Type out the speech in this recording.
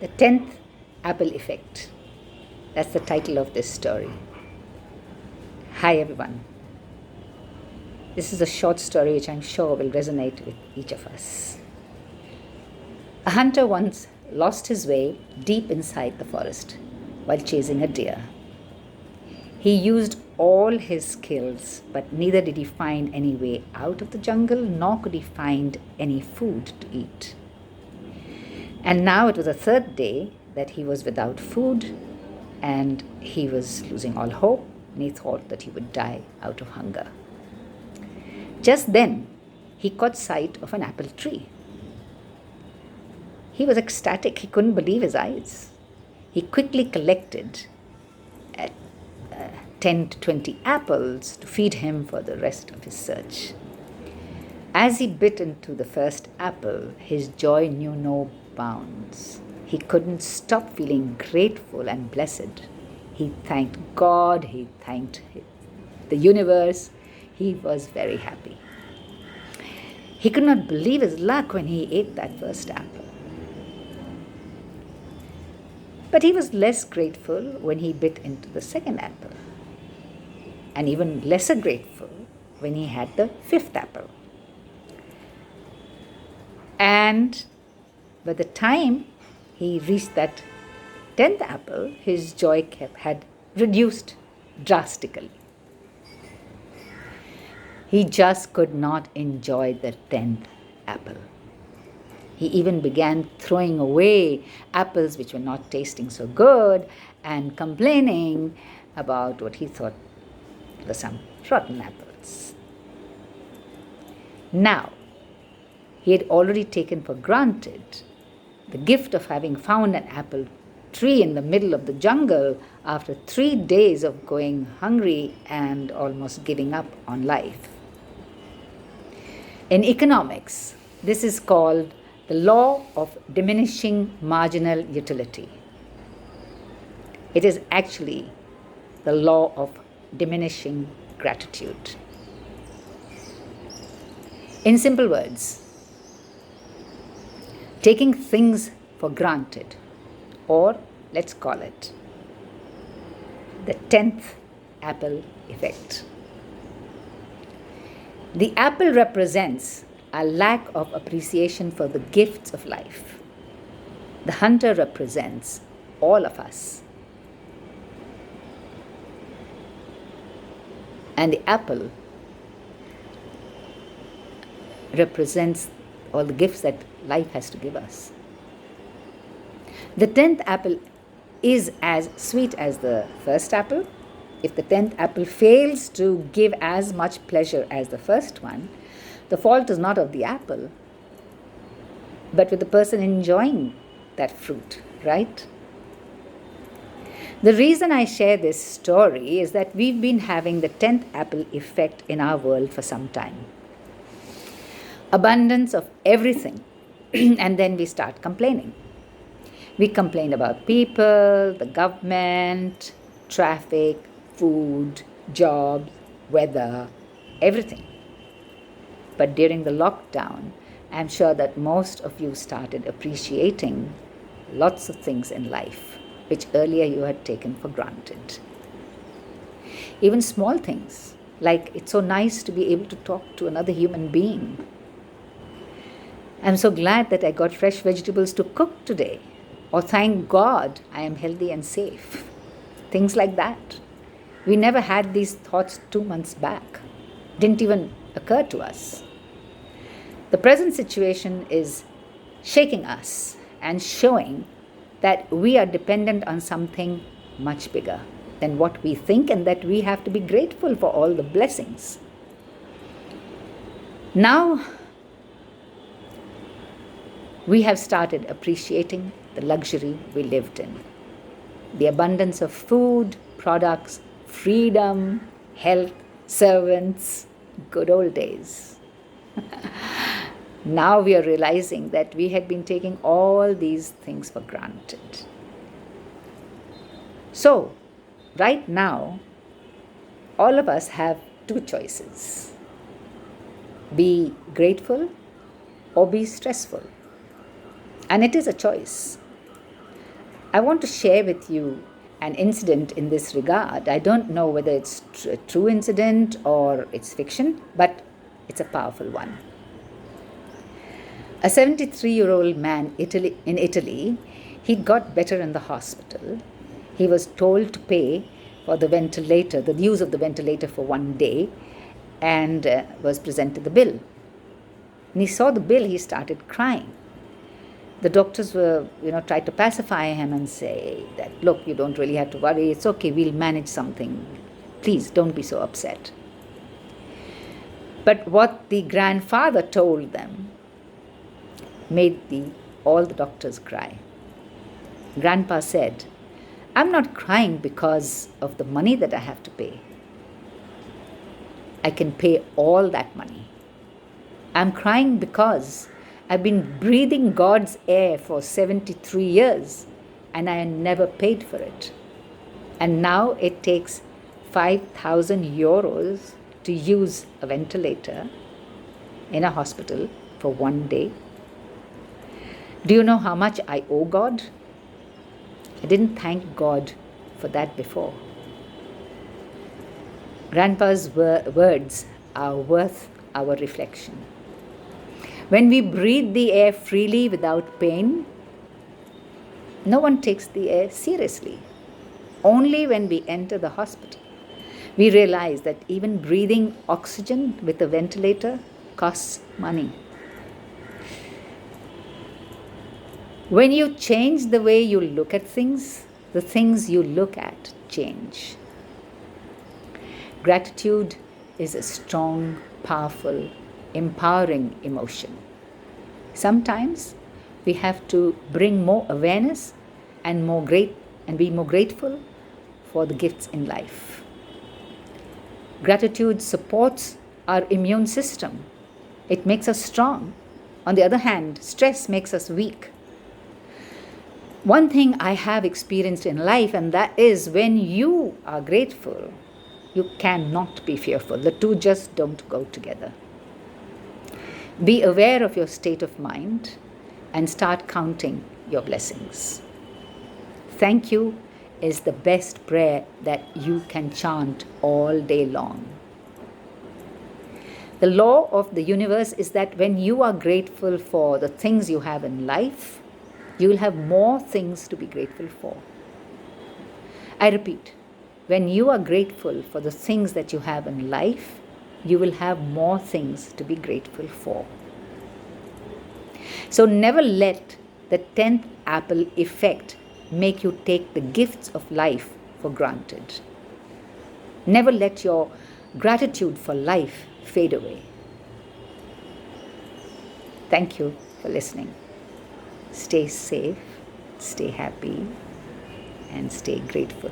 The 10th Apple Effect. That's the title of this story. Hi everyone. This is a short story which I'm sure will resonate with each of us. A hunter once lost his way deep inside the forest while chasing a deer. He used all his skills, but neither did he find any way out of the jungle, nor could he find any food to eat. And now it was the third day that he was without food, and he was losing all hope, and he thought that he would die out of hunger. Just then, he caught sight of an apple tree. He was ecstatic. He couldn't believe his eyes. He quickly collected 10 to 20 apples to feed him for the rest of his search. As he bit into the first apple, his joy knew no bounds. He couldn't stop feeling grateful and blessed. He thanked God, he thanked the universe. He was very happy. He could not believe his luck when he ate that first apple. But he was less grateful when he bit into the second apple, and even lesser grateful when he had the fifth apple. And by the time he reached that 10th apple, his joy had reduced drastically. He just could not enjoy the 10th apple. He even began throwing away apples which were not tasting so good and complaining about what he thought were some rotten apples. Now, he had already taken for granted the gift of having found an apple tree in the middle of the jungle after 3 days of going hungry and almost giving up on life. In economics, this is called the law of diminishing marginal utility. It is actually the law of diminishing gratitude. In simple words, taking things for granted, or let's call it the 10th apple effect. The apple represents a lack of appreciation for the gifts of life. The hunter represents all of us. And the apple represents all the gifts that life has to give us. The 10th apple is as sweet as the first apple. If the 10th apple fails to give as much pleasure as the first one, the fault is not of the apple, but with the person enjoying that fruit, right? The reason I share this story is that we've been having the 10th apple effect in our world for some time. Abundance of everything, and then we start complaining. We complain about people, the government, traffic, food, jobs, weather, everything. But during the lockdown, I'm sure that most of you started appreciating lots of things in life, which earlier you had taken for granted. Even small things, like it's so nice to be able to talk to another human being. I'm so glad that I got fresh vegetables to cook today. Or thank God I am healthy and safe. Things like that. We never had these thoughts 2 months back. Didn't even occur to us. The present situation is shaking us and showing that we are dependent on something much bigger than what we think, and that we have to be grateful for all the blessings. Now, we have started appreciating the luxury we lived in. The abundance of food, products, freedom, health, servants, good old days. Now we are realizing that we had been taking all these things for granted. So, right now, all of us have 2 choices. Be grateful or be stressful. And it is a choice. I want to share with you an incident in this regard. I don't know whether it's a true incident or it's fiction, but it's a powerful one. A 73-year-old man in Italy, he got better in the hospital. He was told to pay for the ventilator, the use of the ventilator for 1 day, and was presented the bill. When he saw the bill, he started crying. The doctors were, tried to pacify him and say that, look, you don't really have to worry. It's okay. We'll manage something. Please don't be so upset. But what the grandfather told them made all the doctors cry. Grandpa said, I'm not crying because of the money that I have to pay. I can pay all that money. I'm crying because I've been breathing God's air for 73 years and I never paid for it. And now it takes 5,000 euros to use a ventilator in a hospital for 1 day. Do you know how much I owe God? I didn't thank God for that before. Grandpa's words are worth our reflection. When we breathe the air freely without pain, no one takes the air seriously. Only when we enter the hospital, we realize that even breathing oxygen with a ventilator costs money. When you change the way you look at things, the things you look at change. Gratitude is a strong, powerful, empowering emotion. Sometimes we have to bring more awareness and be more grateful for the gifts in life. Gratitude supports our immune system. It makes us strong. On the other hand, stress makes us weak. One thing I have experienced in life, and that is when you are grateful, you cannot be fearful. The two just don't go together. Be aware of your state of mind and start counting your blessings. Thank you is the best prayer that you can chant all day long. The law of the universe is that when you are grateful for the things you have in life, you will have more things to be grateful for. I repeat, when you are grateful for the things that you have in life, you will have more things to be grateful for. So never let the 10th apple effect make you take the gifts of life for granted. Never let your gratitude for life fade away. Thank you for listening. Stay safe, stay happy, and stay grateful.